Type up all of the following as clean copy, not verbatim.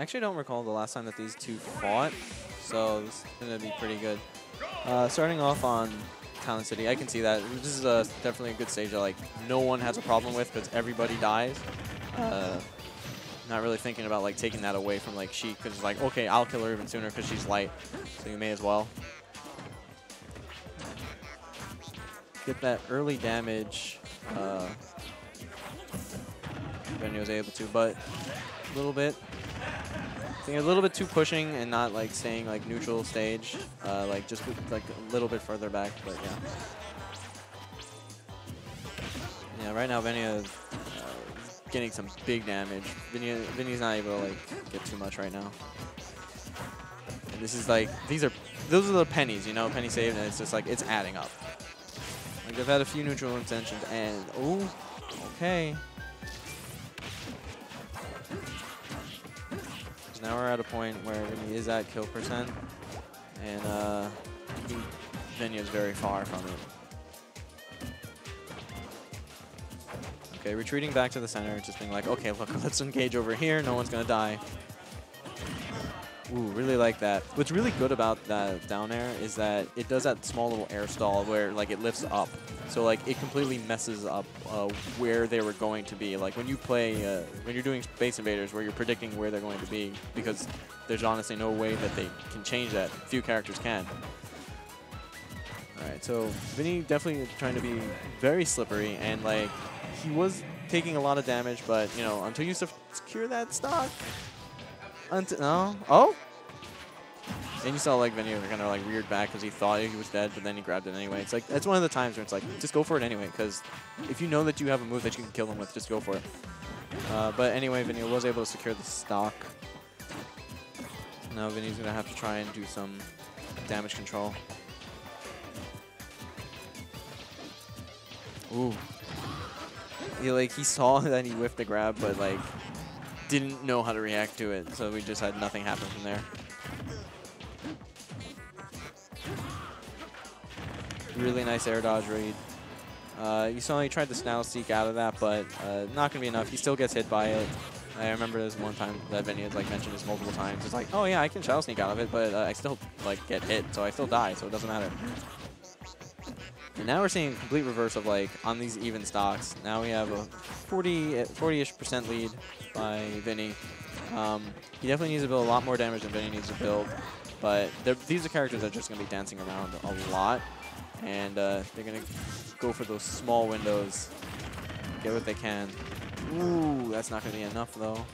actually don't recall the last time that these two fought, so this is going to be pretty good. Starting off on Talon City, I can see that. This is definitely a good stage that like no one has a problem with because everybody dies. Not really thinking about like taking that away from like Sheik because it's like, okay, I'll kill her even sooner because she's light, so you may as well. Get that early damage. Venia was able to, but a little bit. I think a little bit too pushing and not like staying like neutral stage, like just like a little bit further back. But yeah, yeah. Right now, Venia is getting some big damage. Vinny's not able to like get too much right now. And this is like those are the pennies, you know, penny saved, and it's just like it's adding up. Like they've had a few neutral intentions, and oh, okay. Now we're at a point where Vinnie is at kill percent, and Venia is very far from it. Okay, retreating back to the center, just being like, okay, look, let's engage over here. No one's gonna die. Ooh, really like that. What's really good about that down air is that it does that small little air stall where like it lifts up. So like it completely messes up where they were going to be. Like when you play, when you're doing Space Invaders where you're predicting where they're going to be, because there's honestly no way that they can change that. Few characters can. Alright, so Vinnie definitely trying to be very slippery, and like he was taking a lot of damage, but you know, until you secure that stock, no, oh! And you saw like Venia kind of like reared back because he thought he was dead, but then he grabbed it anyway. It's like that's one of the times where it's like just go for it anyway, because if you know that you have a move that you can kill them with, just go for it. But anyway, Venia was able to secure the stock. Now Vinny's gonna have to try and do some damage control. Ooh. He saw that he whiffed the grab, but like didn't know how to react to it, so we just had nothing happen from there. Really nice air dodge read. You saw he tried to Snail Seek out of that, but not gonna be enough. He still gets hit by it. I remember there's one time that Vinnie has like mentioned this multiple times. It's like, oh yeah, I can Shadow Sneak out of it, but I still like get hit, so I still die, so it doesn't matter. And now we're seeing a complete reverse of like on these even stocks. Now we have a 40-ish% lead by Vinnie. He definitely needs to build a lot more damage than Vinnie needs to build, but these are characters that are just gonna be dancing around a lot. And they're going to go for those small windows, get what they can. Ooh, that's not going to be enough, though.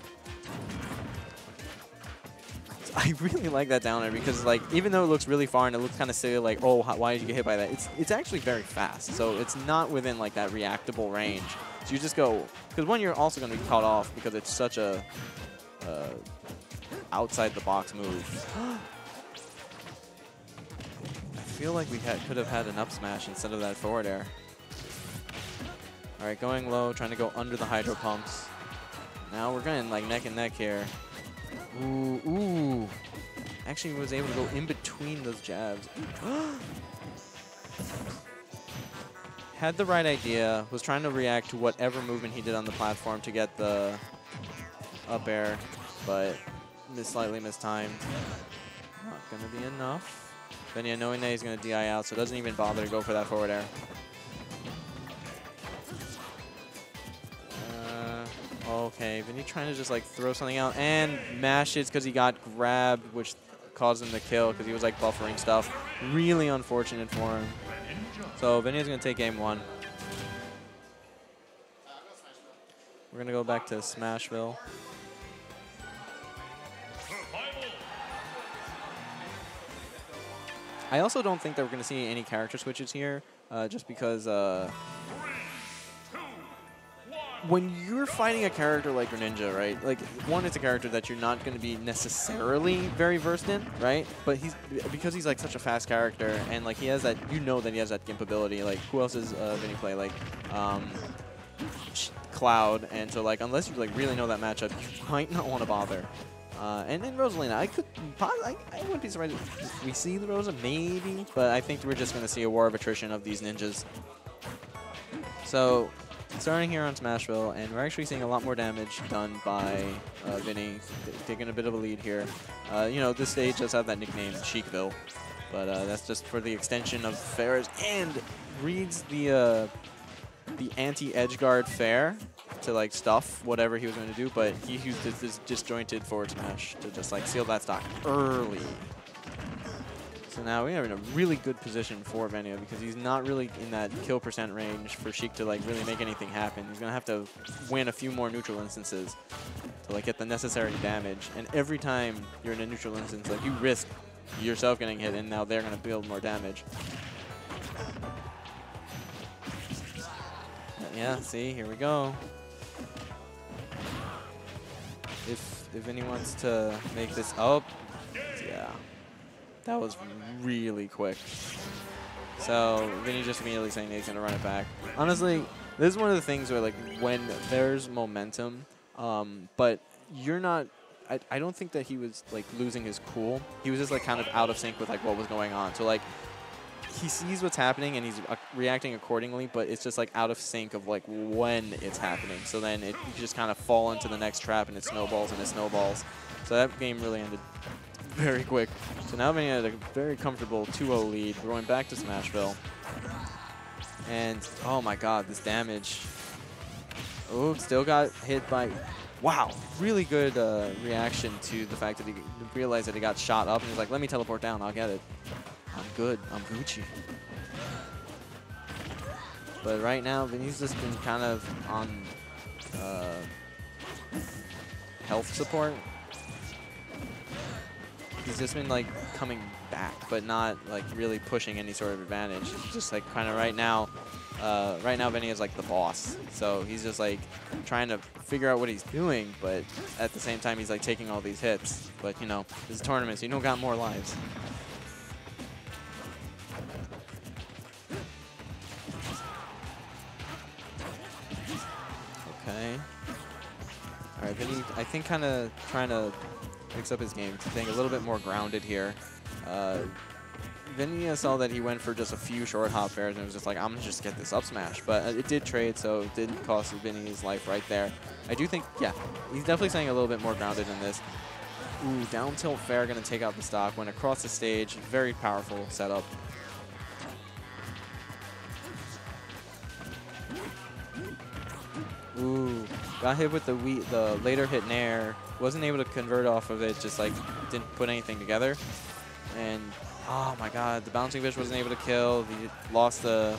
I really like that down air because, like, even though it looks really far and it looks kind of silly, like, oh, why did you get hit by that? It's actually very fast, so it's not within, like, that reactable range. So you just go, because one, you're also going to be caught off because it's such a outside-the-box move. I feel like we could have had an up smash instead of that forward air. All right, going low, trying to go under the hydro pumps. Now we're going like neck and neck here. Ooh, ooh. Actually was able to go in between those jabs. Had the right idea, was trying to react to whatever movement he did on the platform to get the up air, but slightly mistimed. Not gonna be enough. Venia knowing that he's going to DI out, so doesn't even bother to go for that forward air. Okay, Vinnie trying to just like throw something out and mash it because he got grabbed, which caused him to kill because he was like buffering stuff. Really unfortunate for him. So Venia's going to take game one. We're going to go back to Smashville. I also don't think that we're going to see any character switches here, just because when you're fighting a character like Greninja, right? Like, one, it's a character that you're not going to be necessarily very versed in, right? But because he's like such a fast character, and like he has that, you know that he has that gimp ability. Like, who else does Vinnie play? Like, Cloud, and so like unless you like really know that matchup, you might not want to bother. And then Rosalina, I wouldn't be surprised if we see the Rosa, maybe, but I think we're just going to see a war of attrition of these ninjas. So starting here on Smashville, and we're actually seeing a lot more damage done by Vinnie, taking a bit of a lead here. You know, this stage does have that nickname, Cheekville, but that's just for the extension of Fair's, and reads the anti-edge guard Fair to like stuff whatever he was going to do, but he used this disjointed forward smash to just like seal that stock early. So now we are in a really good position for Venia because he's not really in that kill percent range for Sheik to like really make anything happen. He's gonna have to win a few more neutral instances to like get the necessary damage. And every time you're in a neutral instance, like you risk yourself getting hit, and now they're gonna build more damage. Yeah, see, here we go. If Vinnie wants to make this up, yeah. That was really quick. So Vinnie just immediately saying that he's gonna run it back. Honestly, this is one of the things where like when there's momentum, but you're not. I don't think that he was like losing his cool. He was just like kind of out of sync with like what was going on. So like he sees what's happening and he's reacting accordingly, but it's just like out of sync of like when it's happening. So then you just kind of fall into the next trap and it snowballs and it snowballs. So that game really ended very quick. So now Vinnie had a very comfortable 2-0 lead, going back to Smashville. And oh my god, this damage. Oh, still got hit by... Wow, really good reaction to the fact that he realized that he got shot up and he's like, let me teleport down, I'll get it. I'm good, I'm Gucci. But right now, Vinnie's just been kind of on health support. He's just been like coming back, but not like really pushing any sort of advantage. It's just like kind of right now Vinnie is like the boss. So he's just like trying to figure out what he's doing, but at the same time he's like taking all these hits. But you know, this is a tournament, so you don't got more lives. Okay. All right, Vinnie, I think kind of trying to mix up his game, staying a little bit more grounded here. Vinnie saw that he went for just a few short hop fairs and was just like, I'm gonna just get this up smash. But it did trade, so it did cost Vinnie his life right there. I do think, yeah, he's definitely staying a little bit more grounded in this. Ooh, down tilt fair gonna take out the stock. Went across the stage, very powerful setup. Ooh, got hit with the later hit nair. Wasn't able to convert off of it, just like didn't put anything together. And oh my god, the bouncing fish wasn't able to kill. He lost the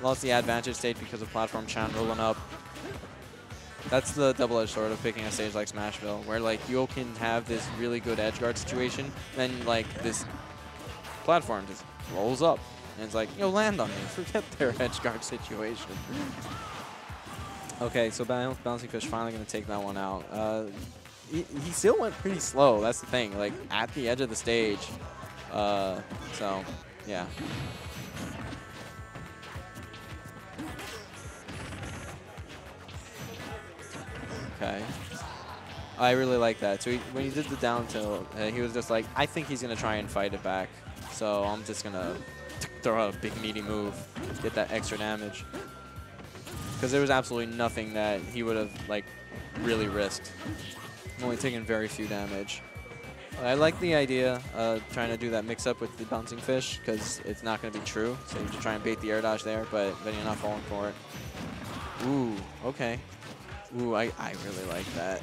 advantage state because of platform Chan rolling up. That's the double-edged sword of picking a stage like Smashville, where like you can have this really good edge guard situation, then like this platform just rolls up. And it's like, yo, land on me. Forget their edge guard situation. Okay, so Bouncing Fish finally going to take that one out. He still went pretty slow. That's the thing. Like, at the edge of the stage. So, yeah. Okay. I really like that. So when he did the down tilt, he was just like, I think he's going to try and fight it back. So I'm just going to throw out a big meaty move, get that extra damage. Because there was absolutely nothing that he would have like really risked. Only taking very few damage. I like the idea of trying to do that mix-up with the bouncing fish because it's not going to be true. So you just try and bait the air dodge there, but then you're not falling for it. Ooh, okay. Ooh, I really like that.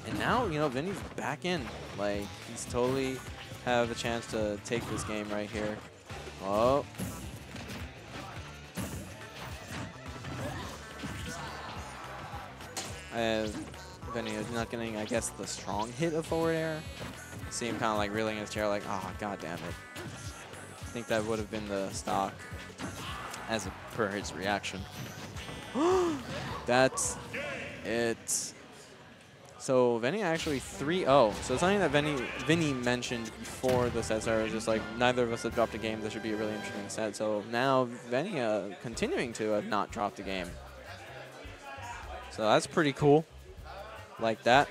And now, you know, Vinnie's back in. Like, he's totally have a chance to take this game right here. Oh. Vinnie is not getting, I guess, the strong hit of forward air. See him kind of like reeling his chair like, oh, god damn it. I think that would have been the stock as per his reaction. That's it. So Venia actually 3-0. So something that Vinnie mentioned before the set started was just like, neither of us have dropped a game. This should be a really interesting set. So now Venia continuing to have not dropped a game. So that's pretty cool. Like that.